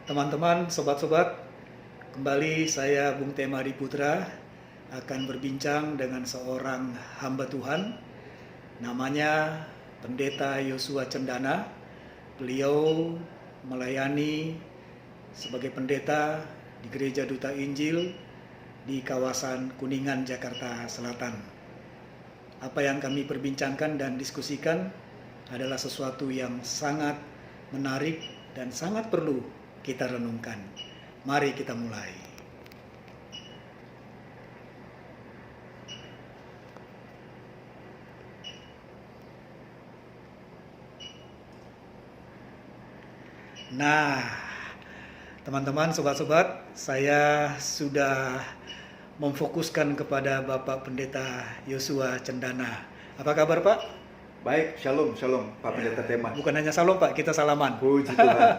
Teman-teman, sobat-sobat, kembali saya Bung Temari Putra akan berbincang dengan seorang hamba Tuhan, namanya Pendeta Yosua Cendana. Beliau melayani sebagai pendeta di Gereja Duta Injil di kawasan Kuningan, Jakarta Selatan. Apa yang kami perbincangkan dan diskusikan adalah sesuatu yang sangat menarik dan sangat perlu kita renungkan. Mari kita mulai. Nah, teman-teman, sobat-sobat, saya sudah memfokuskan kepada Bapak Pendeta Yosua Cendana. Apa kabar, Pak? Baik, shalom Pak Pendeta Tema. Bukan hanya salam, Pak, kita salaman. Puji Tuhan.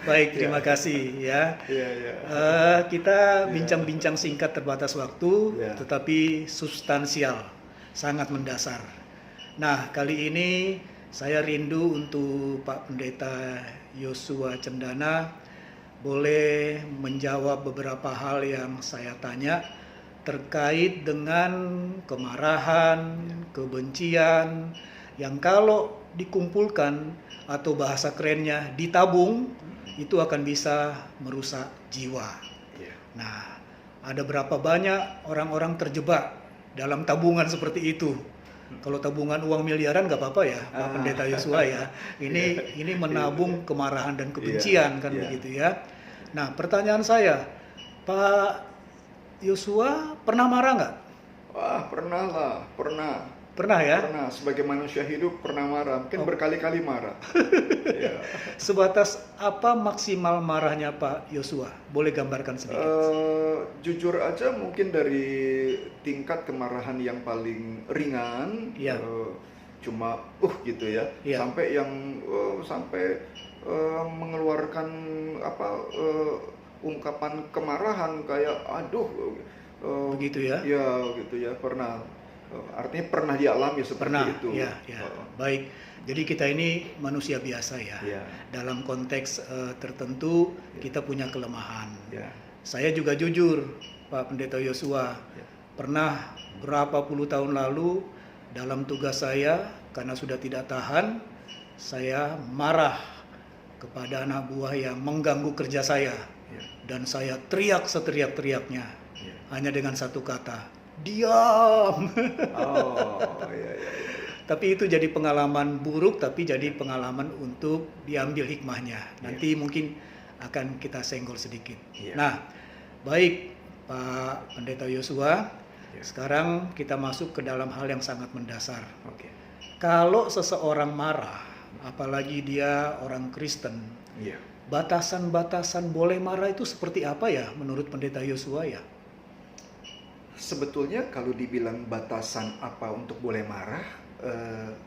Baik, terima kasih ya. Kita bincang-bincang singkat terbatas waktu, tetapi substansial, sangat mendasar. Nah, kali ini saya rindu untuk Pak Pendeta Yosua Cendana boleh menjawab beberapa hal yang saya tanya terkait dengan kemarahan, kebencian yang kalau dikumpulkan atau bahasa kerennya ditabung itu akan bisa merusak jiwa. Nah, ada berapa banyak orang-orang terjebak dalam tabungan seperti itu. Kalau tabungan uang miliaran nggak apa-apa ya, Pak Pendeta Yosua ya. Ini menabung kemarahan dan kebencian kan begitu ya. Nah, pertanyaan saya, Pak Yosua pernah marah nggak? Wah, pernah lah, pernah. Pernah ya? Pernah, sebagai manusia hidup pernah marah, mungkin berkali-kali marah. Sebatas apa maksimal marahnya Pak Yosua? Boleh gambarkan sedikit? Jujur aja mungkin dari tingkat kemarahan yang paling ringan, cuma gitu ya, sampai yang mengeluarkan ungkapan kemarahan kayak begitu ya? Ya gitu ya, pernah. Artinya pernah dialami seperti itu. Ya. Baik. Jadi kita ini manusia biasa ya. Dalam konteks tertentu kita punya kelemahan. Saya juga jujur, Pak Pendeta Yosua, pernah berapa puluh tahun lalu dalam tugas saya karena sudah tidak tahan, saya marah kepada anak buah yang mengganggu kerja saya. Dan saya teriak seteriak-teriaknya hanya dengan satu kata, diam. Tapi itu jadi pengalaman buruk, tapi jadi pengalaman untuk diambil hikmahnya. Nanti mungkin akan kita senggol sedikit. Nah, baik Pak Pendeta Yosua, sekarang kita masuk ke dalam hal yang sangat mendasar. Kalau seseorang marah, apalagi dia orang Kristen, batasan-batasan boleh marah itu seperti apa ya menurut Pendeta Yosua ya? Sebetulnya kalau dibilang batasan apa untuk boleh marah,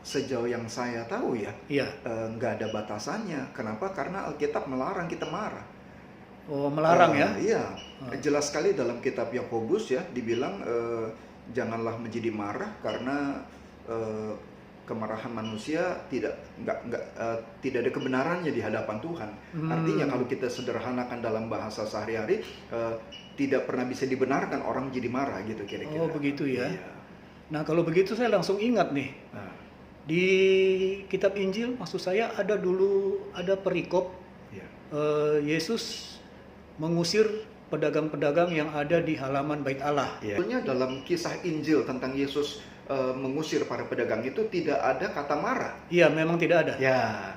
sejauh yang saya tahu nggak ada batasannya. Kenapa? Karena Alkitab melarang kita marah. Oh, melarang ya? Iya, jelas sekali dalam kitab Yakobus ya, dibilang janganlah menjadi marah karena kemarahan manusia tidak ada kebenarannya di hadapan Tuhan. Artinya kalau kita sederhanakan dalam bahasa sehari-hari, tidak pernah bisa dibenarkan orang jadi marah gitu kira-kira. Oh begitu ya. Nah kalau begitu saya langsung ingat nih. Di kitab Injil maksud saya ada perikop Yesus mengusir pedagang-pedagang yang ada di halaman Bait Allah. Sebetulnya dalam kisah Injil tentang Yesus mengusir para pedagang itu tidak ada kata marah. Iya, memang tidak ada. Ya,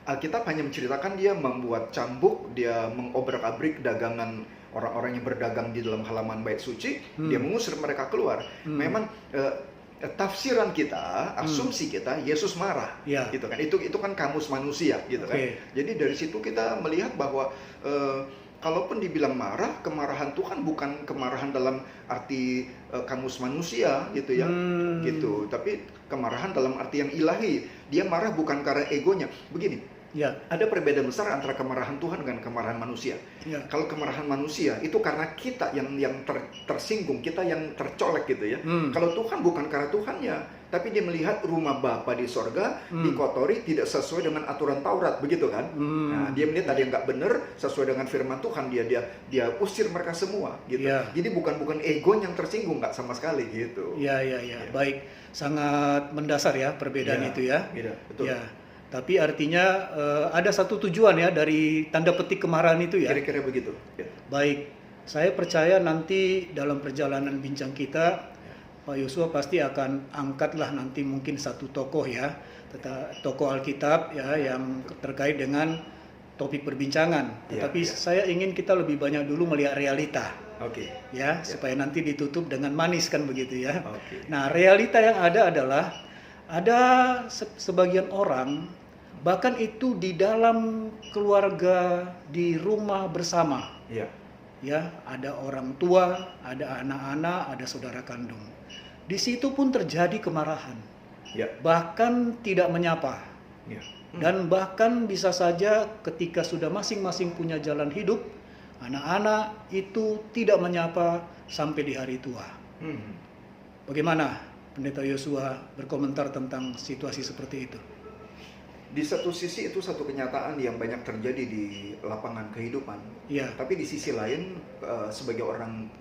Alkitab hanya menceritakan dia membuat cambuk, dia mengobrak-abrik dagangan orang-orang yang berdagang di dalam halaman bait suci, dia mengusir mereka keluar. Memang tafsiran kita, asumsi kita, Yesus marah, gitu kan? Itu kan kamus manusia, gitu kan? Jadi dari situ kita melihat bahwa kalaupun dibilang marah, kemarahan Tuhan bukan kemarahan dalam arti kamus manusia gitu ya, gitu. Tapi kemarahan dalam arti yang ilahi. Dia marah bukan karena egonya. Begini, ada perbedaan besar antara kemarahan Tuhan dengan kemarahan manusia. Kalau kemarahan manusia itu karena kita yang tersinggung, kita yang tercolek gitu ya. Kalau Tuhan bukan karena Tuhannya, tapi dia melihat rumah Bapa di sorga dikotori tidak sesuai dengan aturan Taurat, begitu kan? Nah, dia melihat ada yang nggak benar sesuai dengan firman Tuhan, dia usir mereka semua, gitu. Jadi bukan egonya yang tersinggung, nggak sama sekali, gitu. Baik, sangat mendasar ya perbedaan itu ya. Betul. Tapi artinya ada satu tujuan ya dari tanda petik kemarahan itu ya. Kira-kira begitu. Baik, saya percaya nanti dalam perjalanan bincang kita, Pak Yosua pasti akan angkatlah nanti mungkin satu tokoh ya, tokoh Alkitab ya yang terkait dengan topik perbincangan. Tetapi saya ingin kita lebih banyak dulu melihat realita. Supaya nanti ditutup dengan manis kan begitu ya. Nah, realita yang ada adalah ada sebagian orang bahkan itu di dalam keluarga, di rumah bersama. Ada orang tua, ada anak-anak, ada saudara kandung. Di situ pun terjadi kemarahan, bahkan tidak menyapa, dan bahkan bisa saja ketika sudah masing-masing punya jalan hidup, anak-anak itu tidak menyapa sampai di hari tua. Bagaimana Pendeta Yosua berkomentar tentang situasi seperti itu? Di satu sisi itu satu kenyataan yang banyak terjadi di lapangan kehidupan. Tapi di sisi lain sebagai orang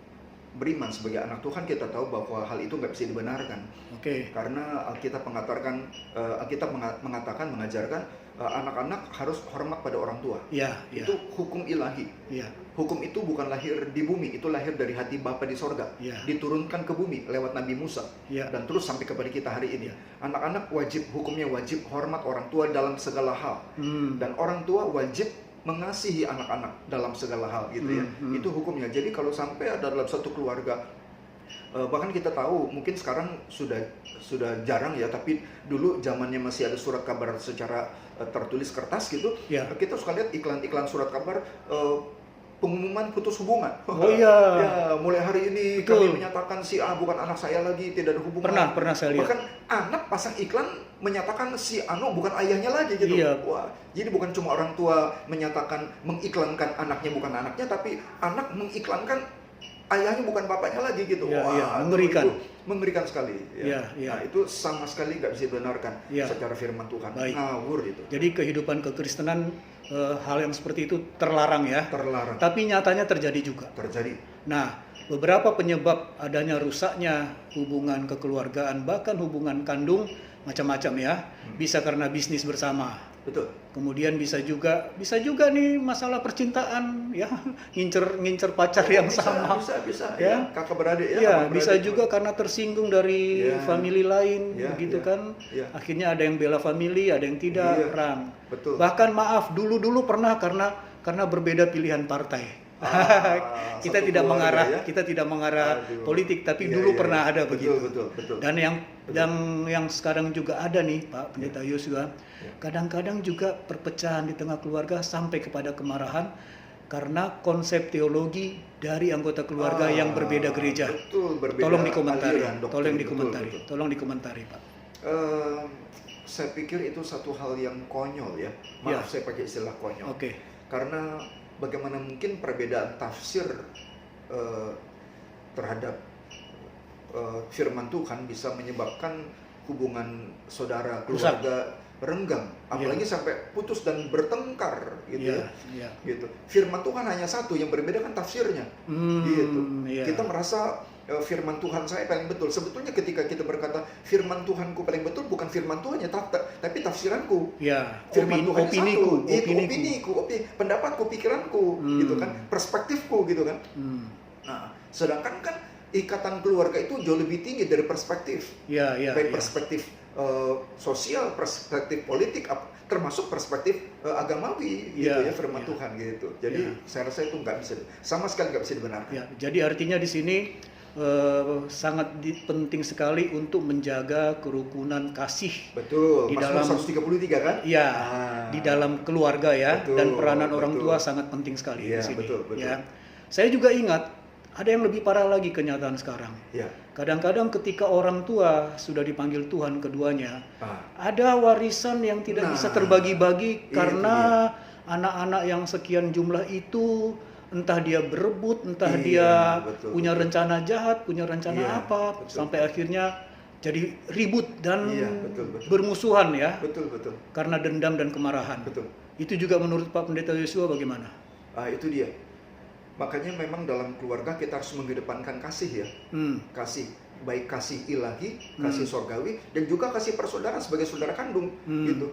beriman, sebagai anak Tuhan, kita tahu bahwa hal itu nggak bisa dibenarkan. Karena Alkitab mengatakan, mengajarkan anak-anak harus hormat pada orang tua. Itu hukum ilahi. Hukum itu bukan lahir di bumi, itu lahir dari hati Bapa di sorga. Diturunkan ke bumi lewat Nabi Musa. Dan terus sampai kepada kita hari ini. Anak-anak hukumnya wajib hormat orang tua dalam segala hal. Dan orang tua wajib mengasihi anak-anak dalam segala hal, gitu ya. Itu hukumnya. Jadi kalau sampai ada dalam satu keluarga, bahkan kita tahu mungkin sekarang sudah jarang ya, tapi dulu zamannya masih ada surat kabar secara tertulis kertas gitu. Kita suka lihat iklan-iklan surat kabar pengumuman putus hubungan. Mulai hari ini kami menyatakan si A bukan anak saya lagi, tidak ada hubungan. Pernah saya lihat. Bahkan anak pasang iklan menyatakan si Anu bukan ayahnya lagi gitu. Wah, jadi bukan cuma orang tua menyatakan, mengiklankan anaknya bukan anaknya, tapi anak mengiklankan ayahnya bukan bapaknya lagi gitu. Mengerikan. Mengerikan sekali. Nah, itu sama sekali nggak bisa dibenarkan secara firman Tuhan. Ngawur itu. Jadi kehidupan kekristenan hal yang seperti itu terlarang ya. Terlarang. Tapi nyatanya terjadi juga. Nah, beberapa penyebab adanya rusaknya hubungan kekeluargaan, bahkan hubungan kandung, macam-macam ya. Bisa karena bisnis bersama. Betul. Kemudian bisa juga nih masalah percintaan ya, ngincer pacar yang sama. Bisa ya. Kakak beradik bisa juga karena tersinggung dari family lain begitu kan. Akhirnya ada yang bela family, ada yang tidak, perang. Betul. Bahkan maaf, dulu pernah karena berbeda pilihan partai. Kita tidak mengarah politik, tapi dulu pernah ada begitu. Betul. Dan yang sekarang juga ada nih Pak Pendeta Yosua, kadang-kadang juga perpecahan di tengah keluarga sampai kepada kemarahan karena konsep teologi dari anggota keluarga yang berbeda gereja. Berbeda. Tolong dikomentari Pak. Saya pikir itu satu hal yang konyol ya. Maaf saya pakai istilah konyol. Karena bagaimana mungkin perbedaan tafsir terhadap firman Tuhan bisa menyebabkan hubungan saudara keluarga renggang, apalagi sampai putus dan bertengkar gitu. Gitu. Firman Tuhan hanya satu, yang berbeda kan tafsirnya. Gitu. Kita merasa firman Tuhan saya paling betul. Sebetulnya ketika kita berkata firman Tuhanku paling betul, bukan firman Tuhannya, tapi tafsiranku. Firman Tuhan opiniku, pendapatku, pikiranku, gitu kan, perspektifku, gitu kan. Nah, sedangkan kan ikatan keluarga itu jauh lebih tinggi dari perspektif. Baik perspektif sosial, perspektif politik, termasuk perspektif agamawi, gitu ya, firman Tuhan gitu. Jadi saya rasa itu sama sekali nggak bisa dibenarkan. Jadi artinya di sini sangat penting sekali untuk menjaga kerukunan kasih. Betul. Di dalam 133 kan? Di dalam keluarga ya. Betul, dan peranan orang tua sangat penting sekali di sini. Betul. Saya juga ingat ada yang lebih parah lagi kenyataan sekarang. Kadang-kadang ketika orang tua sudah dipanggil Tuhan keduanya, ada warisan yang tidak bisa terbagi-bagi karena anak-anak yang sekian jumlah itu, entah dia berebut, entah dia punya rencana jahat, punya rencana sampai akhirnya jadi ribut dan betul. bermusuhan ya, Betul. karena dendam dan kemarahan. Betul. Itu juga menurut Pak Pendeta Yosua bagaimana? Itu dia. Makanya memang dalam keluarga kita harus mengedepankan kasih ya. Kasih, baik kasih ilahi, kasih sorgawi, dan juga kasih persaudaraan sebagai saudara kandung gitu.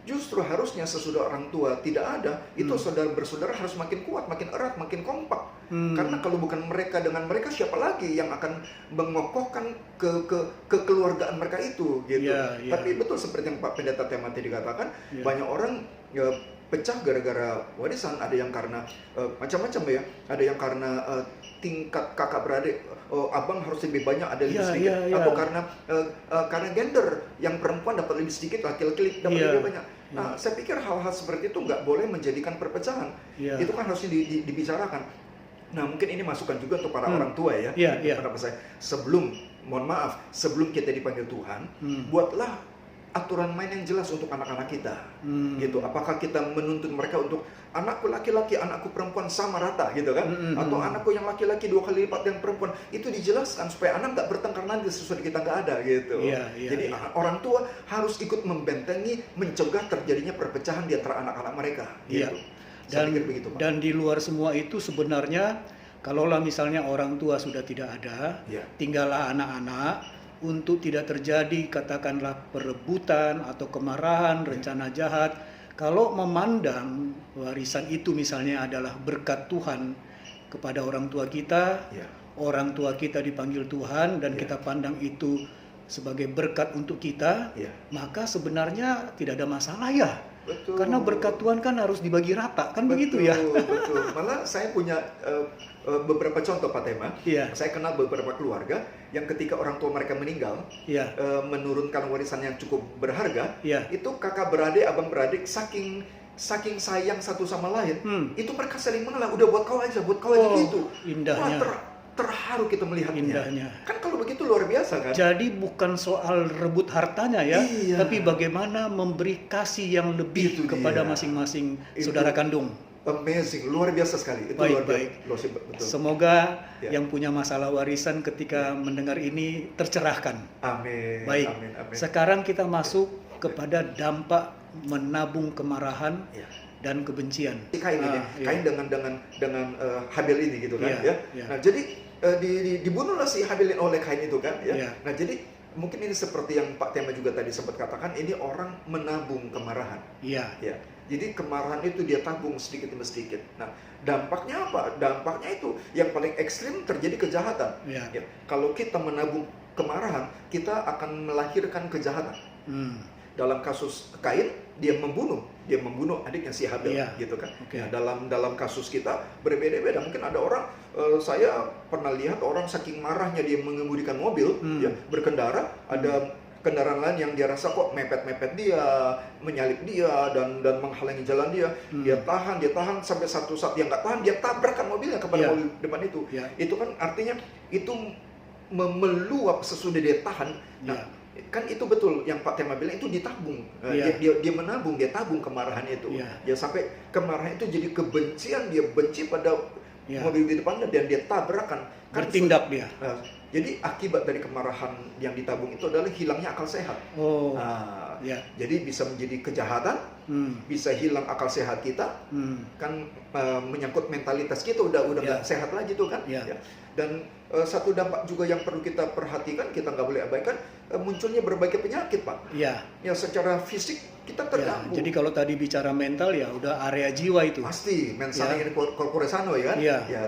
Justru harusnya sesudah orang tua tidak ada, itu saudara bersaudara harus makin kuat, makin erat, makin kompak. Karena kalau bukan mereka dengan mereka, siapa lagi yang akan mengokohkan kekeluargaan mereka itu gitu. Tapi betul seperti yang Pak Pendeta Tema tadi katakan, banyak orang pecah gara-gara warisan. Ada yang karena macam-macam ya. Ada yang karena tingkat kakak beradik, abang harus lebih banyak, ada lebih sedikit, atau karena gender, yang perempuan dapat lebih sedikit, laki-laki dapat lebih banyak. Nah, saya pikir hal-hal seperti itu nggak boleh menjadikan perpecahan. Itu kan harusnya dibicarakan. Nah, mungkin ini masukan juga untuk para orang tua ya. Pendapat saya, sebelum kita dipanggil Tuhan, buatlah aturan main yang jelas untuk anak-anak kita. Gitu. Apakah kita menuntut mereka untuk anakku laki-laki, anakku perempuan sama rata gitu kan? Atau anakku yang laki-laki 2 kali lipat yang perempuan. Itu dijelaskan supaya anak nggak bertengkar nanti sesuatu kita nggak ada gitu. Jadi orang tua harus ikut membentengi, mencegah terjadinya perpecahan di antara anak-anak mereka gitu. Dan di luar semua itu sebenarnya, kalaulah misalnya orang tua sudah tidak ada, tinggallah anak-anak, untuk tidak terjadi katakanlah perebutan atau kemarahan, rencana jahat. Kalau memandang warisan itu misalnya adalah berkat Tuhan kepada orang tua kita, orang tua kita dipanggil Tuhan dan kita pandang itu sebagai berkat untuk kita, maka sebenarnya tidak ada masalah ya. Betul. Karena berkat Tuhan kan harus dibagi rata, kan begitu ya? Betul. Malah saya punya beberapa contoh Pak Tema. Saya kenal beberapa keluarga yang ketika orang tua mereka meninggal, menurunkan warisan yang cukup berharga, itu kakak beradik, abang beradik, saking sayang satu sama lain, itu mereka saling mengalah, udah buat kau aja gitu. Indahnya. Wah, terharu kita melihatnya. Indahnya. Kan kalau begitu luar biasa kan? Jadi bukan soal rebut hartanya ya, tapi bagaimana memberi kasih yang lebih kepada masing-masing saudara kandung. Amazing, luar biasa sekali. Itu baik. Betul. Semoga yang punya masalah warisan ketika mendengar ini tercerahkan. Amin. Baik. Amin. Sekarang kita masuk kepada dampak menabung kemarahan dan kebencian. Kain ini, Kain dengan Habil ini gitu kan Nah, jadi dibunuhlah si Habil oleh Kain itu kan Nah, jadi mungkin ini seperti yang Pak Tema juga tadi sempat katakan, ini orang menabung kemarahan. Jadi kemarahan itu dia tabung sedikit demi sedikit. Nah, dampaknya apa? Dampaknya itu yang paling ekstrim terjadi kejahatan. Kalau kita menabung kemarahan, kita akan melahirkan kejahatan. Dalam kasus Kain, dia membunuh adiknya si Habil gitu kan. Nah, dalam kasus kita berbeda-beda. Mungkin ada orang, saya pernah lihat orang saking marahnya dia mengemudikan mobil, berkendara, ada kendaraan lain yang dia rasa kok mepet-mepet dia, menyalip dia dan menghalangi jalan dia. Dia tahan sampai satu saat dia nggak tahan, dia tabrakan mobilnya kepada mobil depan itu. Itu kan artinya itu meluap sesudah dia tahan. Nah, kan itu betul yang Pak Tema bilang, itu ditabung. Dia menabung, dia tabung kemarahan itu. Dia sampai kemarahan itu jadi kebencian, dia benci pada mobil di depannya dan dia tabrakan. Bertindak dia. Jadi akibat dari kemarahan yang ditabung itu adalah hilangnya akal sehat. Jadi bisa menjadi kejahatan, bisa hilang akal sehat kita, kan menyangkut mentalitas kita udah nggak sehat lagi tuh kan. Dan satu dampak juga yang perlu kita perhatikan, kita nggak boleh abaikan, munculnya berbagai penyakit Pak. Secara fisik kita terganggu. Jadi kalau tadi bicara mental ya udah area jiwa itu. Pasti, mensana in corpore sano ya kan.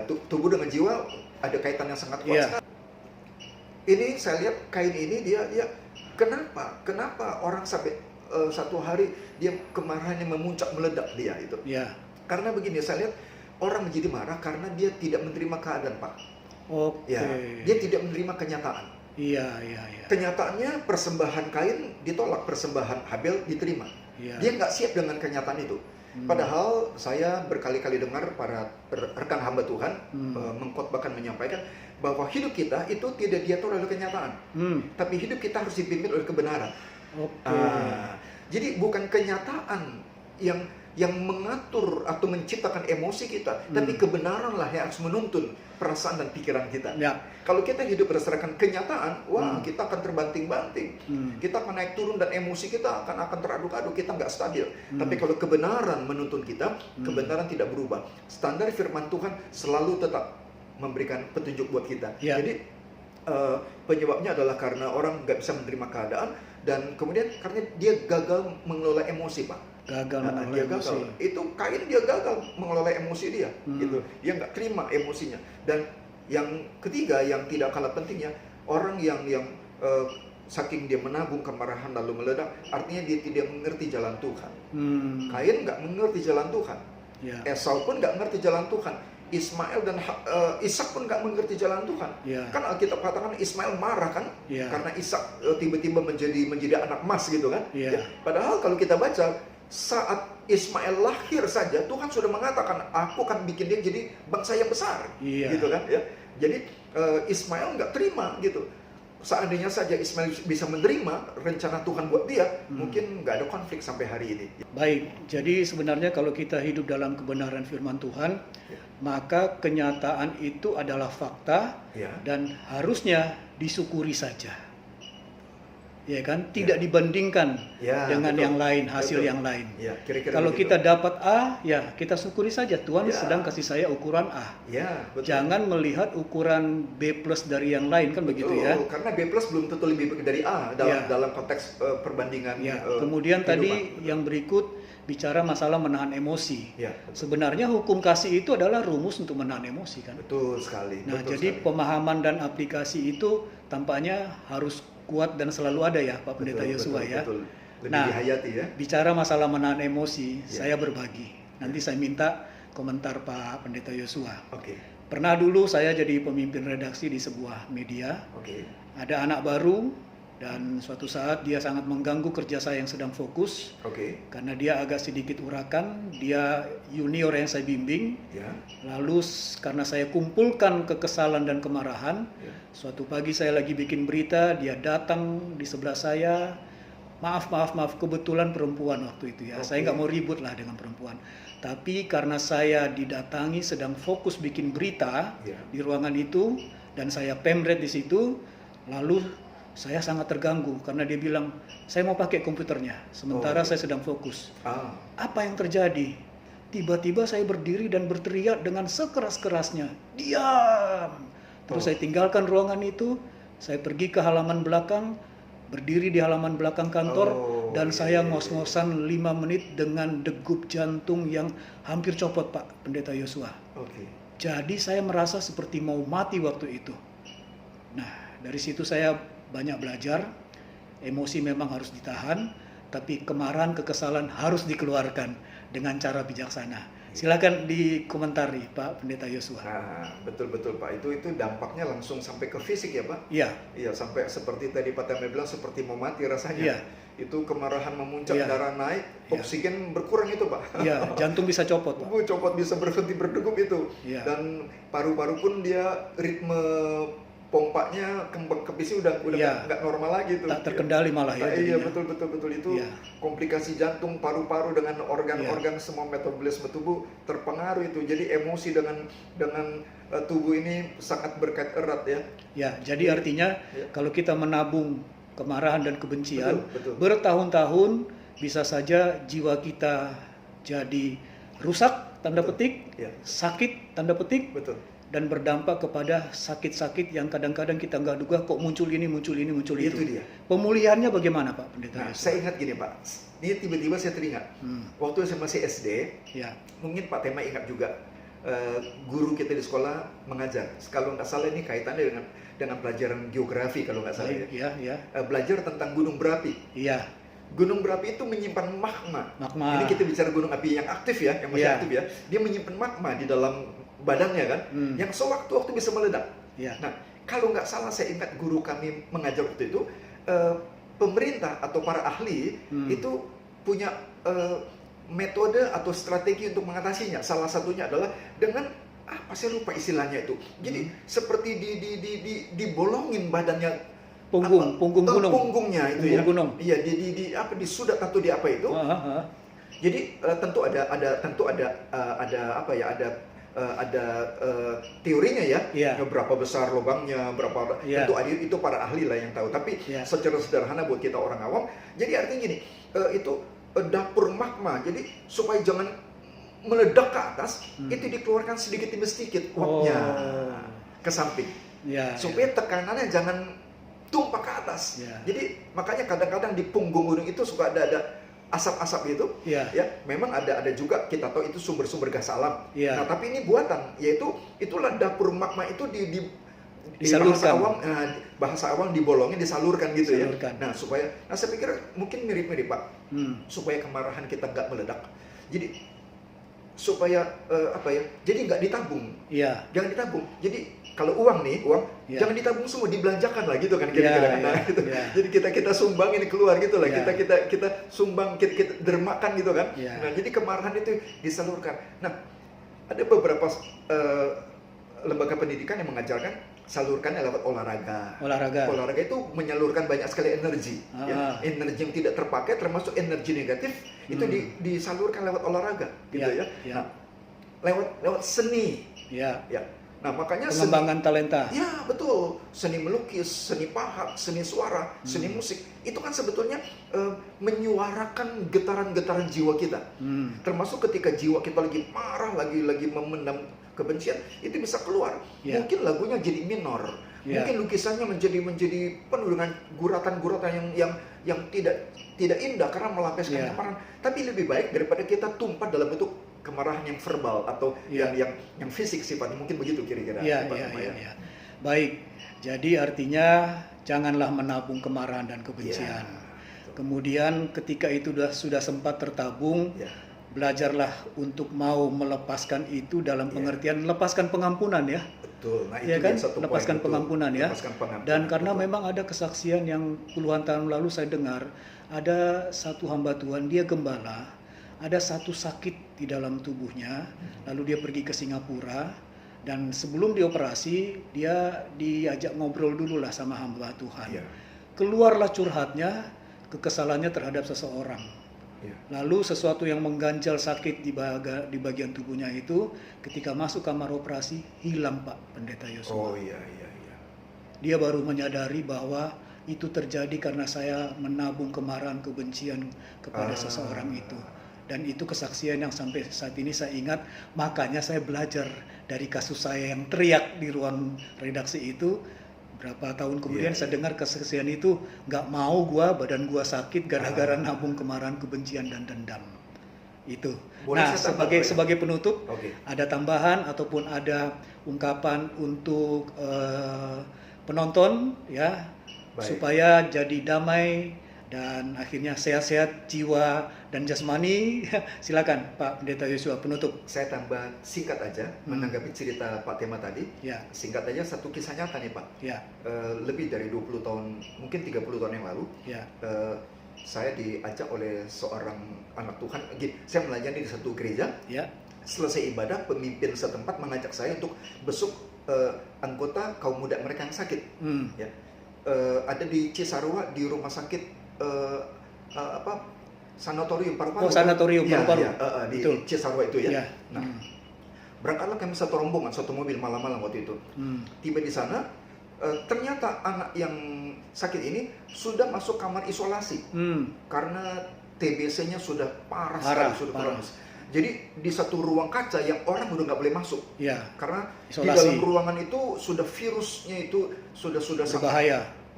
Tubuh dengan jiwa ada kaitan yang sangat kuat sekali. Ini saya lihat Kain ini dia kenapa orang sampai satu hari dia kemarahannya memuncak, meledak dia itu. Karena begini, saya lihat orang menjadi marah karena dia tidak menerima keadaan Pak. Dia tidak menerima kenyataan. Kenyataannya persembahan Kain ditolak, persembahan Habil diterima. Dia nggak siap dengan kenyataan itu. Padahal saya berkali-kali dengar para rekan hamba Tuhan mengkhotbahkan, menyampaikan bahwa hidup kita itu tidak diatur oleh kenyataan, tapi hidup kita harus dipimpin oleh kebenaran. Jadi bukan kenyataan yang mengatur atau menciptakan emosi kita, tapi kebenaranlah yang harus menuntun perasaan dan pikiran kita. Ya. Kalau kita hidup berdasarkan kenyataan, kita akan terbanting-banting, kita akan naik turun dan emosi kita akan teraduk-aduk, kita nggak stabil. Tapi kalau kebenaran menuntun kita, kebenaran tidak berubah. Standar firman Tuhan selalu tetap memberikan petunjuk buat kita. Ya. Jadi penyebabnya adalah karena orang nggak bisa menerima keadaan, dan kemudian karena dia gagal mengelola emosi, Pak. Dia gagal. Itu Kain, dia gagal mengelola emosi dia, gitu. Dia nggak terima emosinya. Dan yang ketiga, yang tidak kalah pentingnya, orang yang saking dia menabung kemarahan lalu meledak, artinya dia tidak mengerti jalan Tuhan. Kain nggak mengerti jalan Tuhan. Ya. Esau pun nggak mengerti jalan Tuhan. Ismail dan Ishak pun nggak mengerti jalan Tuhan. Ya. Kan Alkitab katakan Ismail marah kan, Ya. karena Ishak tiba-tiba menjadi anak emas gitu kan. Ya. Ya. Padahal kalau kita baca, saat Ismail lahir saja Tuhan sudah mengatakan, aku akan bikin dia jadi bangsa yang besar, gitu kan ya. Jadi Ismail nggak terima gitu. Seandainya saja Ismail bisa menerima rencana Tuhan buat dia, mungkin nggak ada konflik sampai hari ini. Baik, jadi sebenarnya kalau kita hidup dalam kebenaran firman Tuhan, maka kenyataan itu adalah fakta dan harusnya disyukuri saja. Ya kan, tidak dibandingkan dengan yang lain, hasil yang lain. Kira-kira kalau begitu. kita dapat A, ya kita syukuri saja. Tuhan sedang kasih saya ukuran A. Betul. Jangan melihat ukuran B+ dari yang lain, kan begitu ya. Karena B+ belum tentu lebih baik dari A dalam konteks perbandingan. Kemudian kehidupan. tadi yang berikut bicara masalah menahan emosi. Betul. Sebenarnya hukum kasih itu adalah rumus untuk menahan emosi, kan. Betul sekali. Nah, betul jadi sekali. pemahaman dan aplikasi itu tampaknya harus kuat dan selalu ada ya, Pak Pendeta Yosua ya. Betul. Lebih Nah, dihayati ya. bicara masalah menahan emosi, saya berbagi. Nanti saya minta komentar Pak Pendeta Yosua. Oke. Pernah dulu saya jadi pemimpin redaksi di sebuah media. Oke. Ada anak baru dan suatu saat dia sangat mengganggu kerja saya yang sedang fokus. Oke. Karena dia agak sedikit urakan, dia junior yang saya bimbing. Lalu karena saya kumpulkan kekesalan dan kemarahan, suatu pagi saya lagi bikin berita, dia datang di sebelah saya. Maaf, kebetulan perempuan waktu itu ya. Saya nggak mau ribut lah dengan perempuan. Tapi karena saya didatangi sedang fokus bikin berita di ruangan itu, dan saya pemret di situ, lalu saya sangat terganggu karena dia bilang, saya mau pakai komputernya, sementara saya sedang fokus. Apa yang terjadi? Tiba-tiba saya berdiri dan berteriak dengan sekeras-kerasnya, diam! Terus saya tinggalkan ruangan itu, saya pergi ke halaman belakang, berdiri di halaman belakang kantor, dan saya ngos-ngosan 5 menit dengan degup jantung yang hampir copot, Pak Pendeta Yosua. Jadi saya merasa seperti mau mati waktu itu. Nah, dari situ saya banyak belajar, emosi memang harus ditahan, tapi kemarahan, kekesalan harus dikeluarkan dengan cara bijaksana. Silakan dikomentari Pak Pendeta Yosua. Betul Pak. Itu dampaknya langsung sampai ke fisik ya Pak? Iya, sampai seperti tadi Pak Tame bilang, seperti mau mati rasanya. Itu kemarahan memuncak, darah naik, oksigen berkurang itu Pak. Jantung bisa copot Pak. Copot, bisa berhenti berdegup itu. Dan paru-paru pun dia ritme pompanya, kembang kempisnya udah nggak normal lagi tuh. Tak terkendali malah ya. Iya, betul itu komplikasi jantung, paru-paru dengan organ-organ semua metabolisme tubuh terpengaruh itu. Jadi emosi dengan tubuh ini sangat berkait erat ya. Jadi artinya kalau kita menabung kemarahan dan kebencian bertahun-tahun, bisa saja jiwa kita jadi rusak tanda petik, sakit tanda petik. Dan berdampak kepada sakit-sakit yang kadang-kadang kita nggak duga kok muncul ini, muncul itu. Itu dia. Pemulihannya bagaimana Pak Pendeta? Saya ingat gini Pak, ini tiba-tiba saya teringat. Waktu saya masih SD, mungkin Pak Tema ingat juga, guru kita di sekolah mengajar. Kalau nggak salah ini kaitannya dengan pelajaran geografi kalau nggak salah belajar tentang gunung berapi. Gunung berapi itu menyimpan magma. Ini kita bicara gunung api yang aktif ya, yang masih aktif ya. Dia menyimpan magma di dalam badannya kan, yang sewaktu-waktu bisa meledak. Nah, kalau nggak salah saya ingat guru kami mengajar waktu itu, pemerintah atau para ahli itu punya metode atau strategi untuk mengatasinya. Salah satunya adalah dengan apa, saya lupa istilahnya itu. Jadi seperti dibolongin badannya, punggung gunung. Punggungnya itu punggung gunung. Iya, disudat atau di apa itu. Jadi tentu ada teorinya ya, berapa besar lubangnya, berapa tentu ada, itu para ahli lah yang tahu. Tapi secara sederhana buat kita orang awam, jadi artinya gini, itu dapur magma. Jadi supaya jangan meledak ke atas, itu dikeluarkan sedikit demi sedikit uapnya ke samping, supaya tekanannya jangan tumpah ke atas. Jadi makanya kadang-kadang di punggung gunung itu suka ada asap-asap gitu, ya memang ada juga kita tahu itu sumber-sumber gas alam. Nah tapi ini buatan, yaitu itulah dapur magma itu di bahasa awam dibolongin, disalurkan gitu ya. Nah saya pikir mungkin mirip-mirip Pak, supaya kemarahan kita nggak meledak. Jadi supaya jadi nggak ditabung, jangan ditabung. Jadi kalau uang jangan ditabung semua, dibelanjakan lah gitu kan kira-kira. Gitu. Jadi kita sumbang ini keluar gitu lah, kita sumbang, kita dermakan gitu kan. Nah jadi kemarahan itu disalurkan. Nah ada beberapa lembaga pendidikan yang mengajarkan salurkannya lewat olahraga. Olahraga itu menyalurkan banyak sekali energi, energi yang tidak terpakai termasuk energi negatif itu disalurkan lewat olahraga gitu ya. Nah, lewat seni. Nah makanya pengembangan talenta. Ya betul, seni melukis, seni pahat, seni suara, seni musik itu kan sebetulnya menyuarakan getaran-getaran jiwa kita. Termasuk ketika jiwa kita lagi marah, lagi memendam kebencian, itu bisa keluar. Mungkin lagunya jadi minor, mungkin lukisannya menjadi penuh dengan guratan-guratan yang tidak indah karena melampiaskan kemarahan. Tapi lebih baik daripada kita tumpah dalam bentuk kemarahan yang verbal atau yang fisik sifatnya, mungkin begitu kira-kira. Baik, jadi artinya janganlah menabung kemarahan dan kebencian. Kemudian ketika itu sudah sempat tertabung, belajarlah untuk mau melepaskan itu dalam pengertian lepaskan pengampunan ya. Betul. Nah, itu kan lepaskan pengampunan ya. Dan karena memang ada kesaksian yang puluhan tahun lalu saya dengar, ada satu hamba Tuhan, dia gembala, ada satu sakit di dalam tubuhnya, lalu dia pergi ke Singapura, dan sebelum dioperasi dia diajak ngobrol dulu lah sama hamba Tuhan. Keluarlah curhatnya, kekesalannya terhadap seseorang. Lalu sesuatu yang mengganjal sakit di bagian tubuhnya itu, ketika masuk kamar operasi hilang Pak Pendeta Yosua. Dia baru menyadari bahwa itu terjadi karena saya menabung kemarahan kebencian kepada seseorang itu. Dan itu kesaksian yang sampai saat ini saya ingat, makanya saya belajar dari kasus saya yang teriak di ruang redaksi itu. Berapa tahun kemudian saya dengar kesaksian itu, nggak mau badan gua sakit gara-gara nabung kemarahan kebencian dan dendam. Itu. Nah sebagai penutup, ada tambahan ataupun ada ungkapan untuk penonton ya, supaya jadi damai dan akhirnya sehat-sehat jiwa dan jasmani. Silakan Pak Pendeta Yosua, penutup. Saya tambah singkat aja menanggapi cerita Pak Tema tadi. Singkat aja, satu kisah nyata nih Pak. Lebih dari 20 tahun, mungkin 30 tahun yang lalu, saya diajak oleh seorang anak Tuhan. Saya melayani di satu gereja. Selesai ibadah, pemimpin setempat mengajak saya untuk besuk anggota kaum muda mereka yang sakit. Ada di Cisarua, di rumah sakit sanatorium paru-paru. Sanatorium paru-paru. Di Cisarua itu ya. Nah, berangkatlah kami satu rombongan, satu mobil malam-malam waktu itu. Tiba di sana, ternyata anak yang sakit ini sudah masuk kamar isolasi karena TBC-nya sudah parah sekali, sudah kronis. Jadi di satu ruang kaca yang orang udah nggak boleh masuk, karena isolasi. Di dalam ruangan itu sudah virusnya itu sudah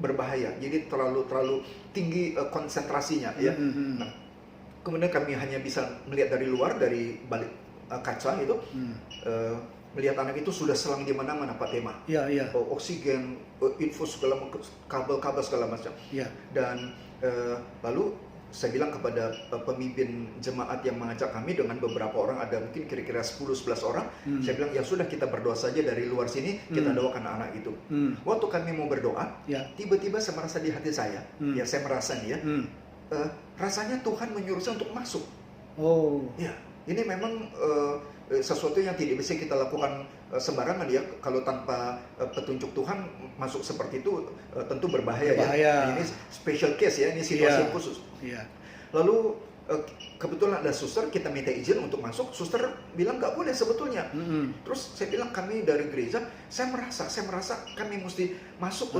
berbahaya. Jadi terlalu tinggi konsentrasinya ya. Nah, kemudian kami hanya bisa melihat dari luar, dari balik kaca itu, melihat anak itu sudah selang di mana-mana Pak Tema. Oksigen, infus segala kabel-kabel segala macam. Dan lalu saya bilang kepada pemimpin jemaat yang mengajak kami dengan beberapa orang, ada mungkin kira-kira 10-11 orang, saya bilang ya sudah, kita berdoa saja dari luar sini, kita doakan anak itu. Waktu kami mau berdoa, tiba-tiba saya merasa di hati saya, saya merasa nih ya, rasanya Tuhan menyuruh saya untuk masuk. Ini memang sesuatu yang tidak bisa kita lakukan sembarangan ya. Kalau tanpa petunjuk Tuhan masuk seperti itu tentu berbahaya. Ya. Ini special case ya, ini situasi khusus. Lalu kebetulan ada suster, kita minta izin untuk masuk, suster bilang nggak boleh sebetulnya. Terus saya bilang kami dari gereja, saya merasa kami mesti masuk.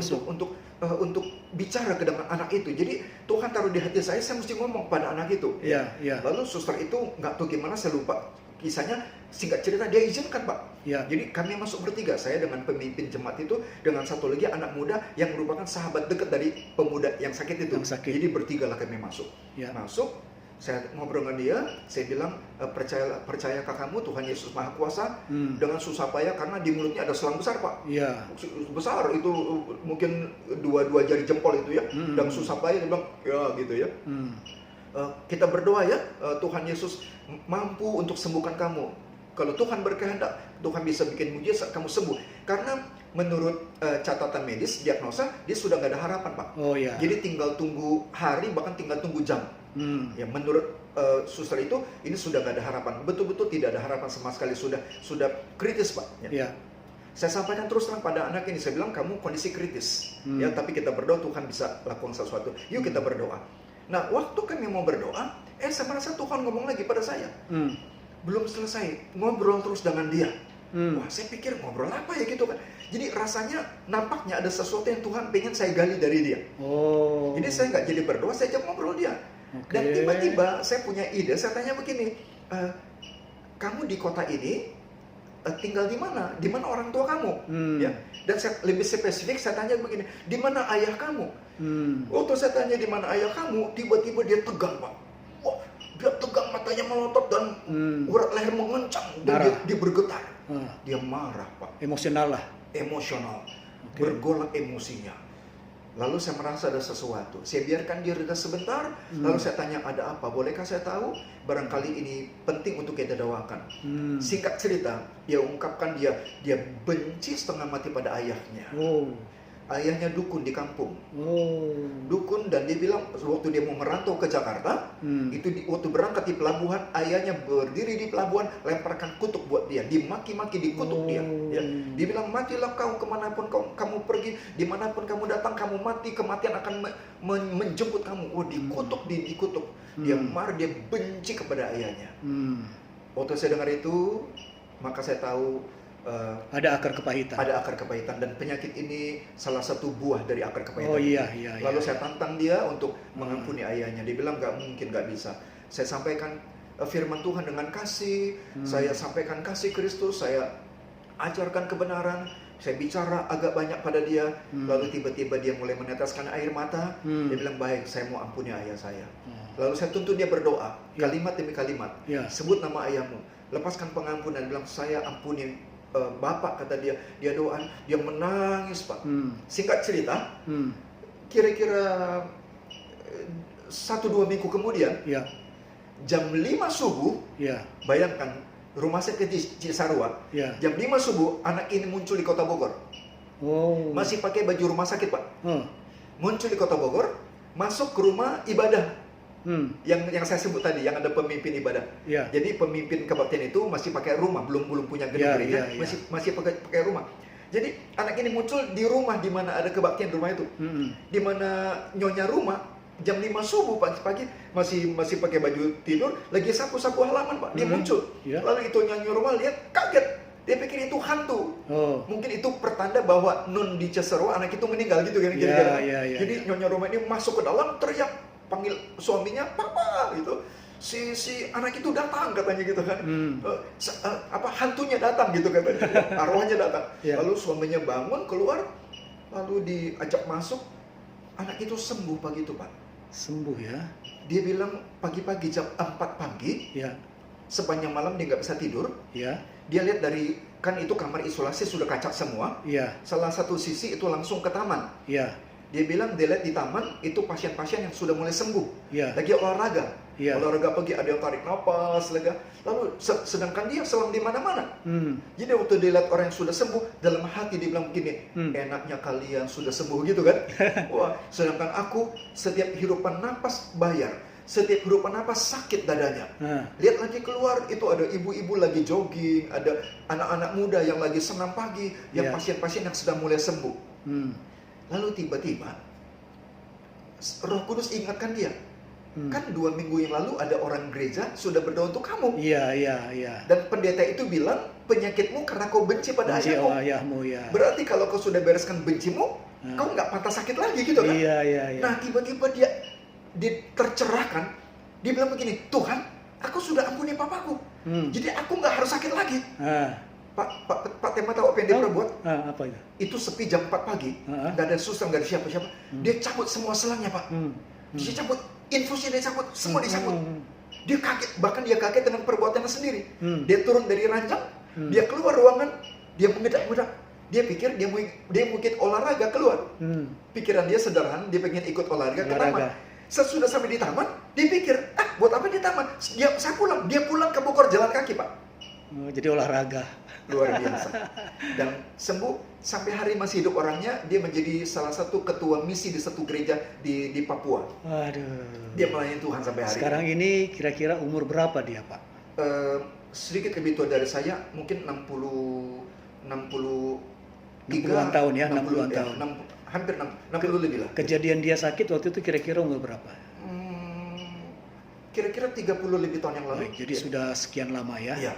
Untuk bicara ke dengan anak itu. Jadi Tuhan taruh di hati saya mesti ngomong pada anak itu. Lalu suster itu nggak tahu gimana, saya lupa kisahnya, singkat cerita dia izinkan Pak. Jadi kami masuk bertiga, saya dengan pemimpin jemaat itu, dengan satu lagi anak muda yang merupakan sahabat dekat dari pemuda yang sakit itu. Jadi bertiga lah kami masuk. Masuk, saya ngobrol dengan dia, saya bilang percaya kakakmu Tuhan Yesus Maha Kuasa dengan susah payah, karena di mulutnya ada selang besar Pak. Besar itu, mungkin dua jari jempol itu ya. Dan susah payah, dia bilang ya gitu ya. Kita berdoa ya, Tuhan Yesus mampu untuk sembuhkan kamu. Kalau Tuhan berkehendak, Tuhan bisa bikin mujizat kamu sembuh. Karena menurut catatan medis, diagnosa, dia sudah nggak ada harapan Pak. Jadi tinggal tunggu hari, bahkan tinggal tunggu jam. Ya, menurut suster itu, ini sudah nggak ada harapan. Betul-betul tidak ada harapan sama sekali, sudah kritis Pak. Saya sampaikan terus terang pada anak ini, saya bilang kamu kondisi kritis. Ya, tapi kita berdoa Tuhan bisa lakukan sesuatu. Yuk kita berdoa. Nah, waktu kami mau berdoa, saya merasa Tuhan ngomong lagi pada saya. Belum selesai, ngobrol terus dengan dia. Wah, saya pikir ngobrol apa ya gitu kan. Jadi rasanya nampaknya ada sesuatu yang Tuhan pengen saya gali dari dia. Jadi saya nggak jadi berdoa, saya ajak ngobrol dia. Dan tiba-tiba saya punya ide, saya tanya begini, kamu di kota ini tinggal di mana? Di mana orang tua kamu? Ya. Dan lebih spesifik saya tanya begini, di mana ayah kamu? Waktu saya tanya di mana ayah kamu, tiba-tiba dia tegang Pak. Wah, dia tegang, matanya melotot dan urat leher mengencang, dan dia bergetar. Dia marah Pak. Emosional lah. Emosional, bergolak emosinya. Lalu saya merasa ada sesuatu. Saya biarkan dia reda sebentar. Lalu saya tanya, ada apa? Bolehkah saya tahu? Barangkali ini penting untuk kita doakan. Singkat cerita, dia ungkapkan dia benci setengah mati pada ayahnya. Ayahnya dukun di kampung. Dukun, dan dia bilang waktu dia mau merantau ke Jakarta, itu waktu berangkat di pelabuhan, ayahnya berdiri di pelabuhan, lemparkan kutuk buat dia, dimaki-maki, dikutuk dia. Ya. Dia bilang, matilah kau kemanapun kamu pergi, dimanapun kamu datang, kamu mati, kematian akan menjemput kamu. Dikutuk, dikutuk. Dia marah, dia benci kepada ayahnya. Waktu saya dengar itu, maka saya tahu ada akar kepahitan. Ada akar kepahitan, dan penyakit ini salah satu buah dari akar kepahitan. Lalu saya tantang dia untuk mengampuni ayahnya. Dia bilang nggak mungkin, nggak bisa. Saya sampaikan firman Tuhan dengan kasih. Saya sampaikan kasih Kristus. Saya ajarkan kebenaran. Saya bicara agak banyak pada dia. Lalu tiba-tiba dia mulai meneteskan air mata. Dia bilang, baik, saya mau ampuni ayah saya. Lalu saya tuntut dia berdoa, kalimat demi kalimat. Sebut nama ayahmu, lepaskan pengampunan. Bilang, saya ampuni Bapak, kata dia. Dia doa, dia menangis Pak. Singkat cerita, kira-kira 1-2 minggu kemudian, jam 5 subuh, bayangkan rumah sakit di Cisarua, jam 5 subuh anak ini muncul di kota Bogor. Masih pakai baju rumah sakit Pak. Muncul di kota Bogor, masuk ke rumah ibadah. Yang saya sebut tadi, yang ada pemimpin ibadah. Jadi pemimpin kebaktian itu masih pakai rumah, belum punya gedung gereja, masih pakai rumah. Jadi anak ini muncul di rumah di mana ada kebaktian, rumah itu. Di mana nyonya rumah jam 5 subuh pagi-pagi masih pakai baju tidur, lagi sapu-sapu halaman Pak. Dia muncul. Lalu itu nyonya rumah lihat, kaget. Dia pikir itu hantu. Mungkin itu pertanda bahwa nun di Cisarua anak itu meninggal gitu kan. Jadi nyonya rumah ini masuk ke dalam, teriak, panggil suaminya, papa gitu. Si anak itu datang katanya gitu kan. Hantunya datang gitu katanya. Arwahnya datang. Lalu suaminya bangun, keluar, lalu diajak masuk. Anak itu sembuh pagi itu Pak. Sembuh ya. Dia bilang pagi-pagi jam 4 pagi, sepanjang malam dia nggak bisa tidur. Dia lihat dari, kan itu kamar isolasi sudah kaca semua. Salah satu sisi itu langsung ke taman. Dia bilang dia lihat di taman itu pasien-pasien yang sudah mulai sembuh, lagi olahraga. Olahraga pagi, ada yang tarik nafas, lega. Lalu sedangkan dia selang di mana-mana. Jadi waktu dia lihat orang yang sudah sembuh, dalam hati dia bilang begini, enaknya kalian sudah sembuh gitu kan. Wah, sedangkan aku setiap hirupan napas bayar, setiap hirupan napas sakit dadanya. Lihat lagi keluar, itu ada ibu-ibu lagi jogging, ada anak-anak muda yang lagi senam pagi, yang pasien-pasien yang sudah mulai sembuh. Lalu tiba-tiba Roh Kudus ingatkan dia, kan 2 minggu yang lalu ada orang gereja sudah berdoa untuk kamu. Iya, iya, iya. Dan pendeta itu bilang, penyakitmu karena kau benci pada Benci ayahmu. ayahmu, ya. Berarti kalau kau sudah bereskan bencimu, kau nggak patah sakit lagi gitu kan? Iya, iya, iya. Nah tiba-tiba dia tercerahkan, dia bilang begini, Tuhan, aku sudah ampuni papaku, jadi aku nggak harus sakit lagi. Pak Tema tahu apa yang dia perbuat? Apa itu? Itu sepi jam 4 pagi, nggak ada suster, nggak ada siapa-siapa. Dia cabut semua selangnya, Pak. Dia cabut, infusnya dia cabut, semua dicabut. Dia kaget, bahkan dia kaget dengan perbuatannya sendiri. Dia turun dari ranjang, dia keluar ruangan, dia mengedak-gedak. Dia pikir dia mungkin olahraga keluar. Pikiran dia sederhana, dia pengen ikut olahraga ke taman. Sesudah sampai di taman, dia pikir, buat apa di taman? Saya pulang. Dia pulang ke Bogor jalan kaki, Pak. Jadi olahraga. Luar biasa. Dan sembuh, sampai hari masih hidup orangnya, dia menjadi salah satu ketua misi di satu gereja di Papua. Aduh. Dia melayani Tuhan sampai hari Sekarang ini kira-kira umur berapa dia, Pak? Sedikit lebih tua dari saya, mungkin 60-an tahun ya, 60-an tahun. Hampir 60 lebih lah. Kejadian dia sakit waktu itu kira-kira umur berapa? Kira-kira 30 lebih tahun yang lalu. Baik, jadi sudah sekian lama ya. Iya.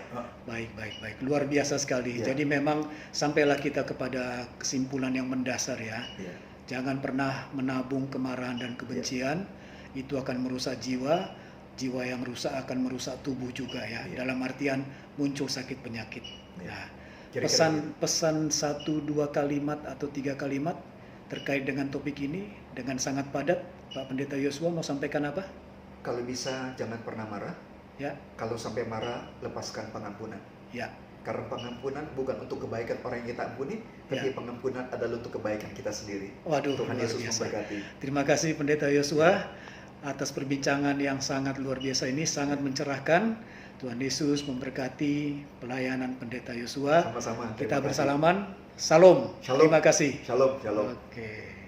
Baik. Luar biasa sekali. Ya. Jadi memang sampailah kita kepada kesimpulan yang mendasar ya. Ya. Jangan pernah menabung kemarahan dan kebencian. Itu akan merusak jiwa. Jiwa yang rusak akan merusak tubuh juga ya. Dalam artian muncul sakit penyakit. Nah, pesan 1-2 kalimat atau 3 kalimat terkait dengan topik ini dengan sangat padat. Pak Pendeta Yosua mau sampaikan apa? Kalau bisa jangan pernah marah. Ya. Kalau sampai marah, lepaskan pengampunan. Ya. Karena pengampunan bukan untuk kebaikan orang yang kita ampuni, tapi pengampunan adalah untuk kebaikan kita sendiri. Waduh, Tuhan luar Yesus biasa. memberkati. Terima kasih Pendeta Yosua atas perbincangan yang sangat luar biasa ini, sangat mencerahkan. Tuhan Yesus memberkati pelayanan Pendeta Yosua. Sama-sama. Kita bersalaman. Salam. Shalom. Terima kasih. Shalom. Oke.